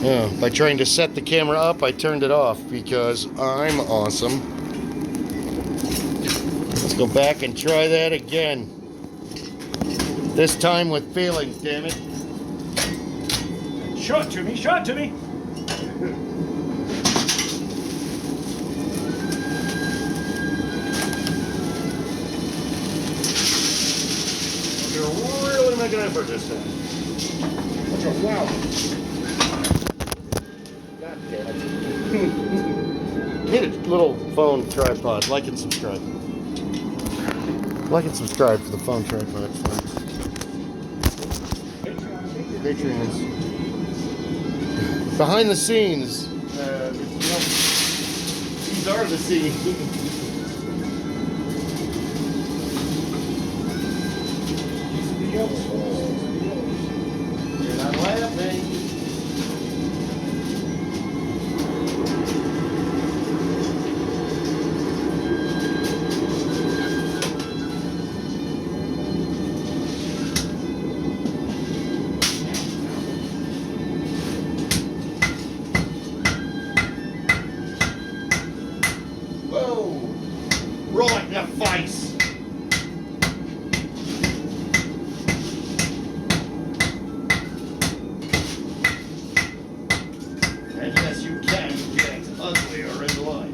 By trying to set the camera up, I turned it off because I'm awesome. Let's go back and try that again. This time with feelings, damn it. Show it to me, show it to me. You're really making an effort this time. Wow. God damn it. Need a little phone tripod. Like and subscribe. Like and subscribe for the phone tripod. Patreons. Behind the scenes. These are the scenes. You're not laughing. Whoa! Right in the face! And yes, you can get uglier in life.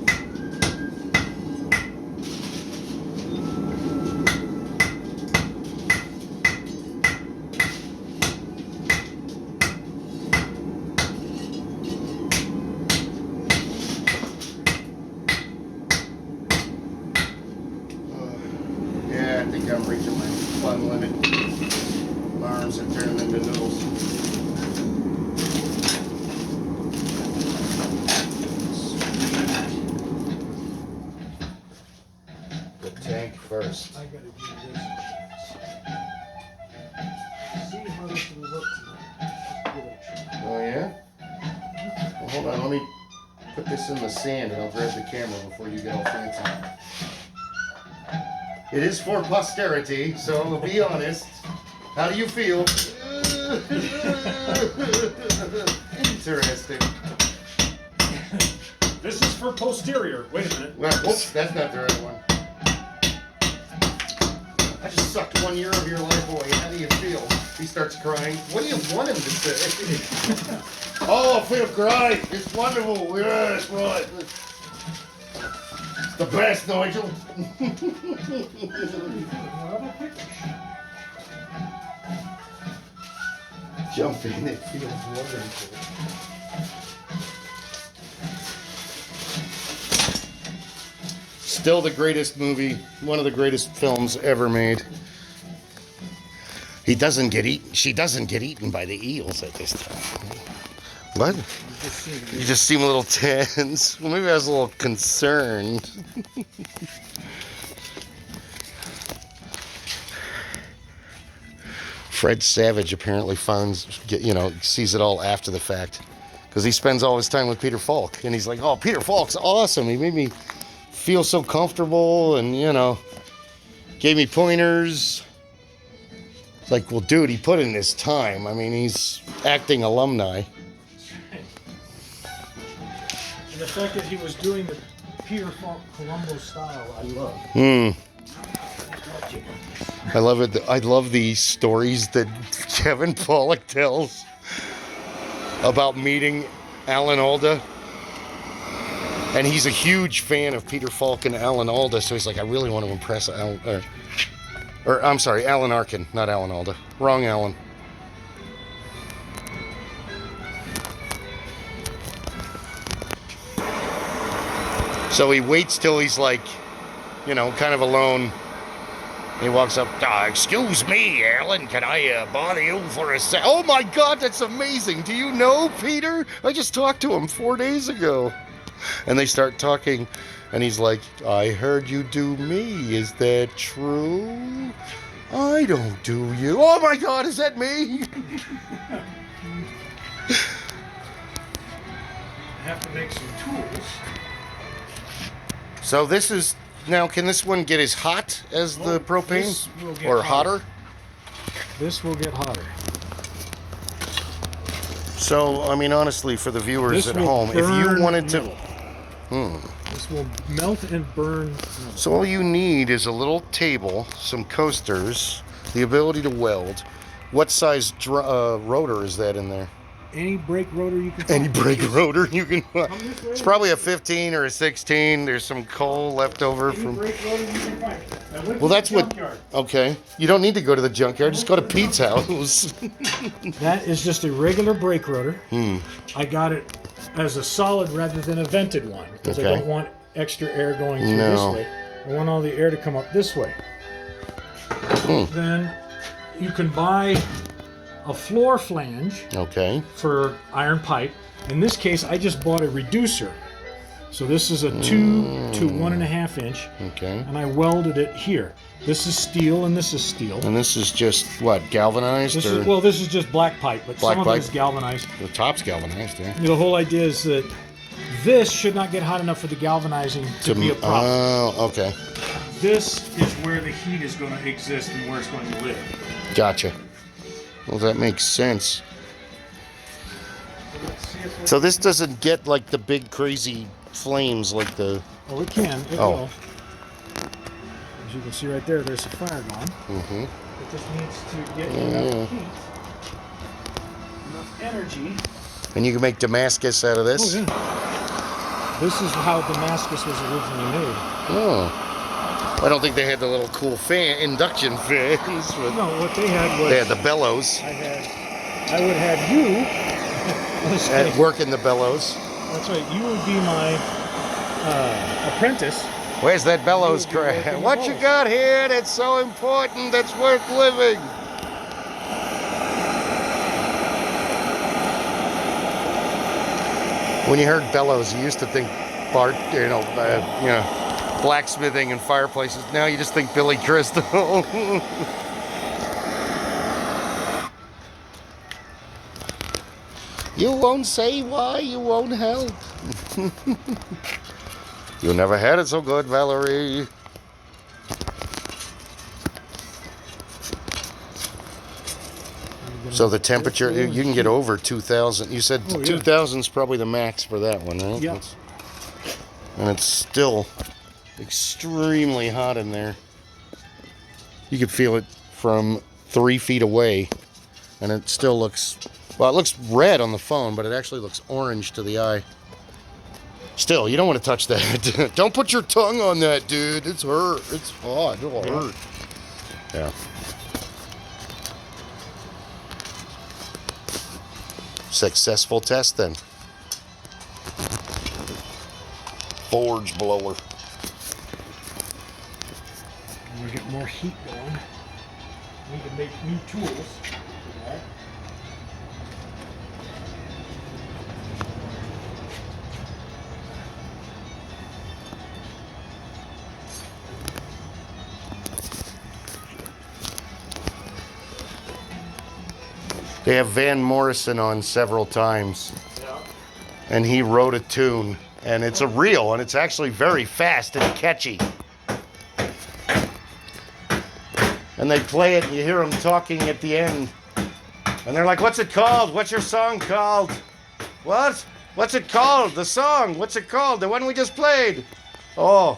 Yeah, I think I'm reaching my fun limit. My arms are turning into noodles. The tank first. I gotta do this. See how this will look tonight. Give it a try. Oh yeah? Well, hold on, let me put this in the sand and I'll grab the camera before you get all fancy. It is for posterity, so be honest. How do you feel? Interesting. This is for posterior. Wait a minute. Well, oops, that's not the right one. I just sucked 1 year of your life away. How do you feel? He starts crying. What do you want him to say? Oh, I feel great. It's wonderful. Yes, right. It's the best, Nigel. Jump in. It feels wonderful. Still the greatest movie, one of the greatest films ever made. He doesn't get eaten. She doesn't get eaten by the eels at this time. What? You just seem a little tense. Well, maybe I was a little concerned. Fred Savage apparently sees it all after the fact, because he spends all his time with Peter Falk, and he's like, "Oh, Peter Falk's awesome. He made me feel so comfortable, and gave me pointers." It's like, well, dude, he put in his time. I mean, he's acting alumni. And the fact that he was doing the Peter Falk Columbo style, I love. I love it. I love the stories that Kevin Pollak tells about meeting Alan Alda. And he's a huge fan of Peter Falk and Alan Alda, so he's like, I really want to impress Alan. I'm sorry, Alan Arkin, not Alan Alda. Wrong Alan. So he waits till he's like, kind of alone. He walks up, excuse me, Alan, can I bother you for a sec? Oh my God, that's amazing. Do you know Peter? I just talked to him 4 days ago. And they start talking, and he's like, I heard you do me. Is that true? I don't do you. Oh my God, is that me? I have to make some tools. So this is, now can this one get as hot as the propane? Or hotter? This will get hotter. So, I mean, honestly, for the viewers This at will home, if you burn wanted to... metal. This will melt and burn metal. So all you need is a little table, some coasters, the ability to weld. What size rotor is that in there? Any brake rotor you can find. Any brake rotor you can find. Come this way. It's probably a 15 or a 16. There's some coal left over Any from... brake rotor you can find. I went Well, to that's the what... junkyard. Okay. You don't need to go to the junkyard. Just go to Pete's house. That is just a regular brake rotor. I got it as a solid rather than a vented one because I Okay. don't want extra air going through No. this way. I want all the air to come up this way. Then you can buy a floor flange Okay. for iron pipe. In this case, I just bought a reducer. So this is a 2 to 1.5 inch, Okay. and I welded it here. This is steel and this is steel. And this is just, what, galvanized? This or is, well, this is just black pipe, but Black some of pipe? it is galvanized. The top's galvanized, yeah. The whole idea is that this should not get hot enough for the galvanizing to be a problem. Oh, okay. This is where the heat is going to exist and where it's going to live. Gotcha. Well, that makes sense. So this doesn't get like the big crazy flames like the... Oh, it can. It Oh. will. As you can see right there, there's a fire going. Mm-hmm. It just needs to get enough heat, enough energy. And you can make Damascus out of this? Oh, yeah. This is how Damascus was originally made. Oh. I don't think they had the little cool fan, induction fans. But No, what they had was... they had the bellows. I would have you... let's say- Working the bellows. That's right. You would be my apprentice. Where's that bellows You would be working crap? the What you bellows. got here that's so important, that's worth living? When you heard bellows, you used to think blacksmithing and fireplaces. Now you just think Billy Crystal. You won't say why, you won't help. You never had it so good, Valerie. So the temperature, you can get over 2,000. You said Oh, yeah. 2,000 is probably the max for that one, right? Yeah. And it's still extremely hot in there. You could feel it from 3 feet away. And it still looks, well, it looks red on the phone, but it actually looks orange to the eye. Still, you don't want to touch that. Don't put your tongue on that, dude. It's hurt. It's hot. It'll hurt. Yeah. Successful test then. Forge blower. We get more heat going. We need to make new tools for that. They have Van Morrison on several times. Yeah. And he wrote a tune. And it's a reel, and it's actually very fast and catchy. And they play it, and you hear them talking at the end. And they're like, what's it called? What's your song called? What? What's it called? The song. What's it called? The one we just played. Oh,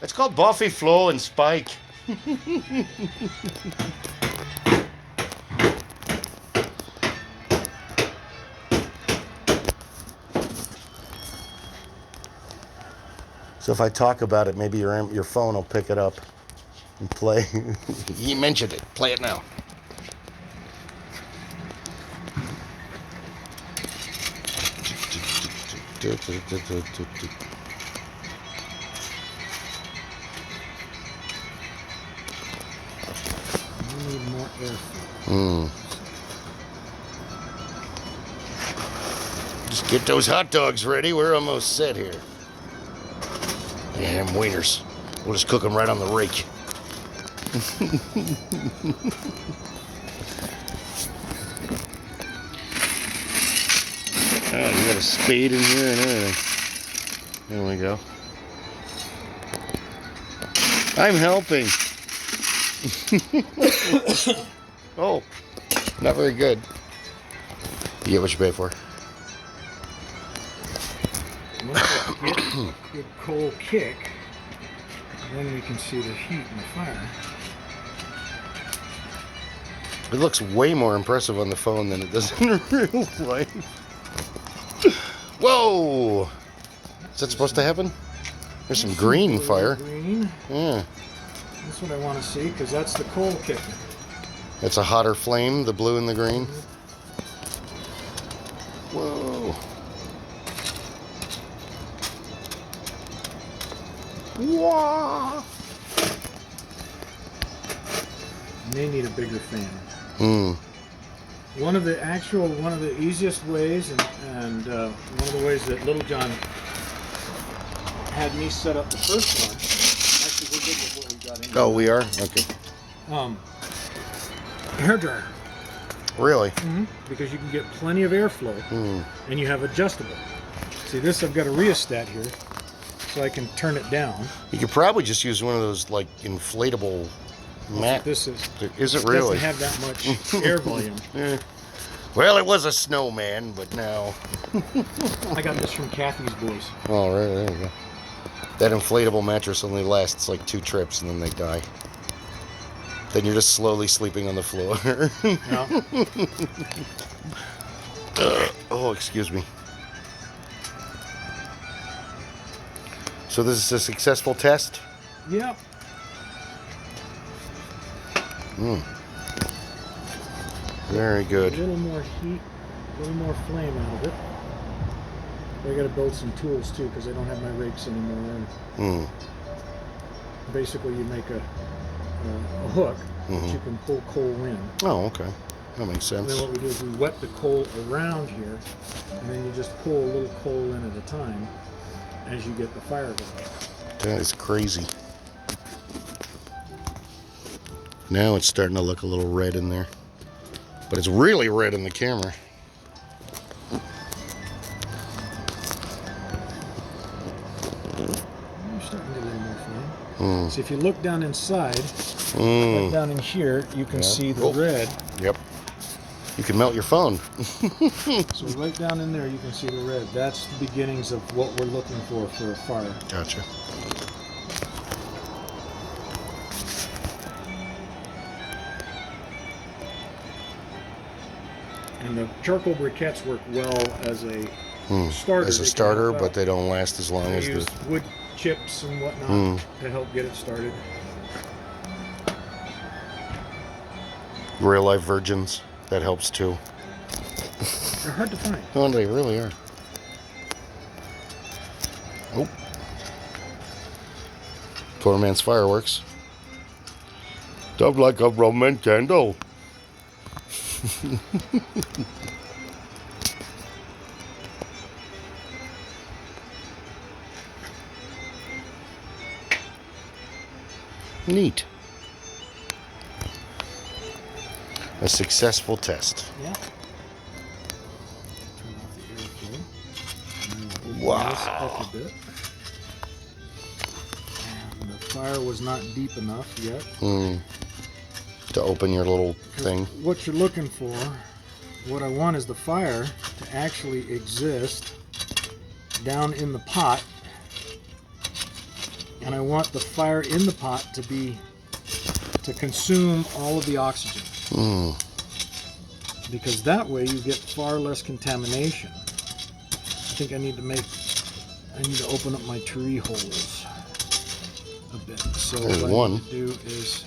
it's called Buffy, Flo, and Spike. So if I talk about it, maybe your phone will pick it up and play. You mentioned it. Play it now. We need more air. Just get those hot dogs ready. We're almost set here. Yeah, them wieners. We'll just cook them right on the rake. Oh, you got a spade in here and everything. There we go. I'm helping. Oh, not very good. You get what you pay for. Once I get a good coal kick, then we can see the heat in the fire. It looks way more impressive on the phone than it does in real life. Whoa! Is that supposed to happen? There's some green fire. Green. Yeah. That's what I want to see, because that's the coal kicking. It's a hotter flame, the blue and the green. Whoa. Wah. May need a bigger fan. Hmm. One of the easiest ways, and one of the ways that Little John had me set up the first one. Actually, we're good with what we got in. Oh, we are? Okay. Hair dryer. Really? Mm-hmm. Because you can get plenty of airflow, and you have adjustable. See, this I've got a rheostat here, so I can turn it down. You could probably just use one of those like inflatable mat. This is. Is it really? Doesn't have that much air volume. Well, it was a snowman, but now. I got this from Kathy's Boys. Oh, right, there you go. That inflatable mattress only lasts like 2 trips and then they die. Then you're just slowly sleeping on the floor. Yeah. Oh, excuse me. So this is a successful test? Yep. Very good. A little more heat, a little more flame out of it. But I got to build some tools too, because I don't have my rakes anymore. And basically, you make a hook that you can pull coal in. Oh, okay. That makes And sense. then what we do is we wet the coal around here, and then you just pull a little coal in at a time as you get the fire going. That is crazy. Now it's starting to look a little red in there. But it's really red in the camera. You're starting to get a little more flame. So if you look down inside, right down in here, you can see the red. Yep. You can melt your phone. So right down in there, you can see the red. That's the beginnings of what we're looking for a fire. Gotcha. And the charcoal briquettes work well as a starter. As a starter, but they don't last as long as use the... wood chips and whatnot to help get it started. Real life virgins. That helps too. They're hard to find. Oh, they really are. Oh. Poor man's fireworks. Don't like a Roman candle. Neat. A successful test. Yeah. Turn off the airflow. Wow. This up a bit. And the fire was not deep enough yet. To open your little thing. What you're looking for, what I want is the fire to actually exist down in the pot. And I want the fire in the pot to consume all of the oxygen. Because that way you get far less contamination. I think I need to open up my tree holes a bit. So There's what one. I need to do is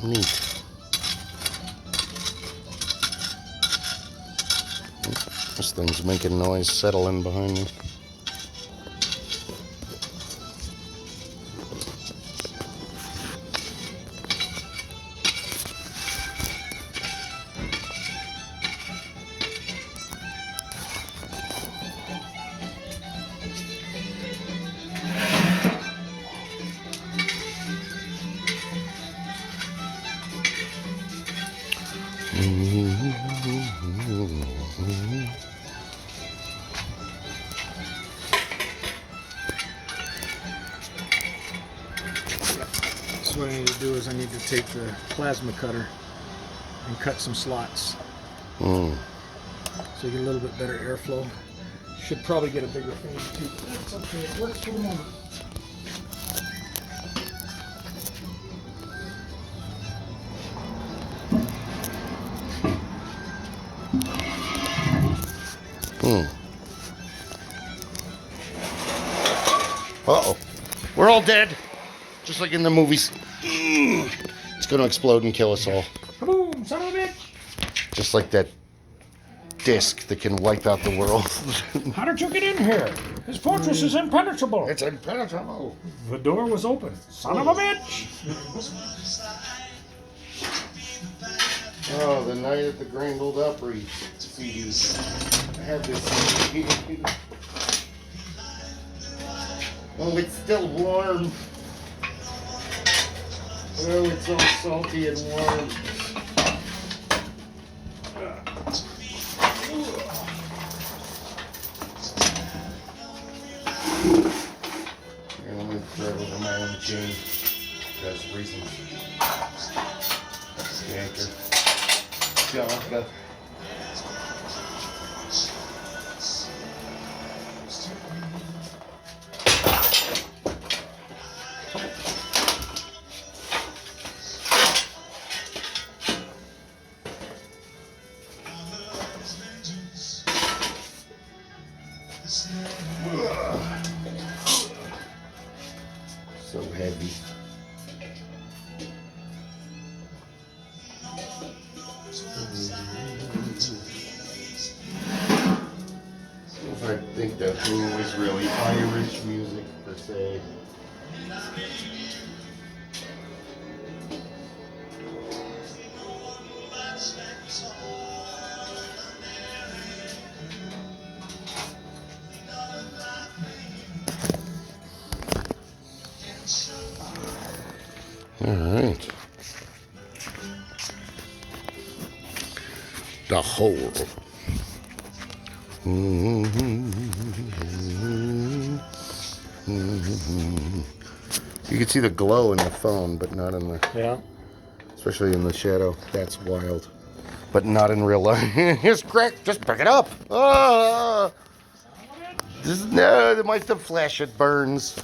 Neat. This thing's making noise settling behind me. So what I need to do is I need to take the plasma cutter and cut some slots. so you get a little bit better airflow. Should probably get a bigger fan too. That's okay. It works for the moment. Uh-oh. We're all dead. Just like in the movies. It's going to explode and kill us all. Kaboom, son of a bitch! Just like that disc that can wipe out the world. How did you get in here? This fortress is impenetrable. It's impenetrable. The door was open. Son of a bitch! Oh, the night at the Grand Old Opry CD. I have this CD. Oh, it's still warm. Oh, it's all salty and warm. Here, let me thread over my own chain because reasons. The anchor. Java. So heavy. I think that Who was really Irish music per se. All right. The hole. You can see the glow in the phone, but not in the... Yeah. Especially in the shadow. That's wild. But not in real life. Here's crack. Just pick it up. Ah! No, the flash, it burns.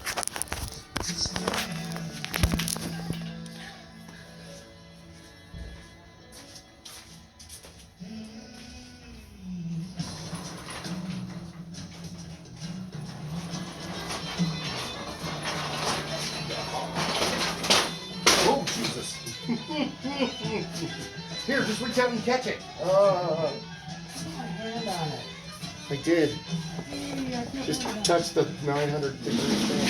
Oh, Jesus. Here, just reach out and catch it. Put my hand on it. I did. Hey, I feel Just bad. touch the 900 degree thing.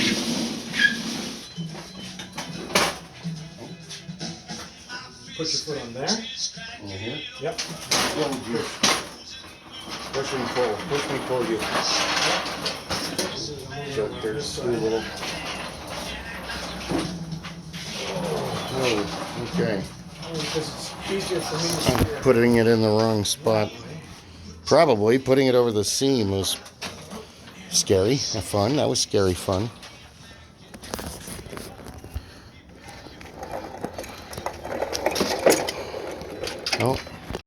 Put your foot on there. Mm-hmm. Yep. Push and pull. Push me, pull you. This is amazing So on there's this two side. little... Oh, okay. Because it's easier for me to I'm steer. putting it in the wrong spot. Probably putting it over the seam was scary, fun. That was scary fun. Oh,